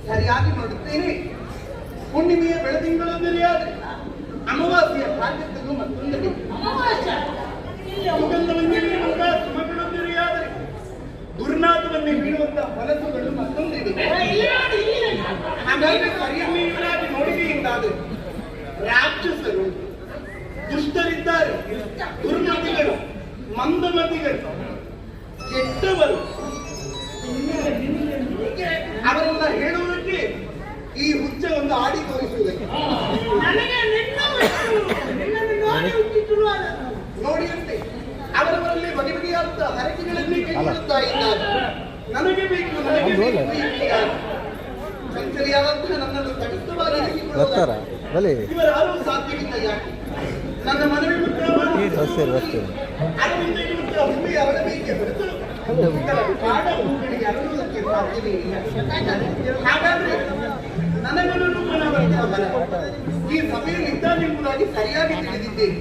ಸರಿಯಾಗಿ ನೋಡುತ್ತೇನೆ. ಹುಣ್ಣಿಮೆಯ ಬೆಳದಿಂಗಳೊಂದರಿಯಾದರೆ ಅಮಾವಾಸ್ಯೆಯ ಕಾರ್ಯಕ್ಕೂ ಮತ್ತೊಂದರಿ ಸುಮಗಳೊಂದರಿಯಾದರೆ ದುರ್ನಾಥವನ್ನೇ ಬೀಳುವಂತ ಹೊಲಸುಗಳು ಮತ್ತೊಂದಿದೆ. ಹಾಗಾಗಿ ಸರಿಯಮ್ಮರಾಗಿ ನೋಡಿಕೆಯಿಂದಾದರೆ ರಾಕ್ಷಸರು ದುಷ್ಟರಿದ್ದಾರೆ, ದುರ್ಮತಿಗಳು, ಮಂದಮತಿಗಳು, ಕೆಟ್ಟವರು. ಅವರೆಲ್ಲ ಹೇಳುವುದಕ್ಕೆ ಈ ಹುಚ್ಚ ಒಂದು ಆಡಿ ತೋರಿಸುವುದಕ್ಕೆ ನೋಡಿಯಂತೆ ಅವರವರಲ್ಲಿ ಬಗೆ ಬಗೆಯಾದ ಹರಕೆಗಳನ್ನೇ ಕೈಗೊಳ್ಳುತ್ತಾ ಇದ್ದಾರೆ. ನನಗೆ ಬೇಕು, ನನಗೆ ಬೇಕು. ಚಂಚಲಿಯಾದಂತಹ ನನ್ನನ್ನು ತಟಸ್ಥವಾಗಿ ಇವರಾರೂ ಸಾಧ್ಯವಿಲ್ಲ. ಯಾಕೆ ನನ್ನ ಮನವಿ ಭೂಮಿ ಅವರಬೇಕೆ ಹೊರತು ಕಾಡ ಹೂಗಳಿಗೆ ಅರಳುವುದಕ್ಕೆ ಸಾಧ್ಯವೇ ಇಲ್ಲ. ಹಾಗಾದ್ರೆ ನನಗನ್ನು ಈ ಸಭೆಯಲ್ಲಿ ಇದ್ದಾನೆಂಬುದಾಗಿ ಸರಿಯಾಗಿ ತಿಳಿದಿದ್ದೇನೆ.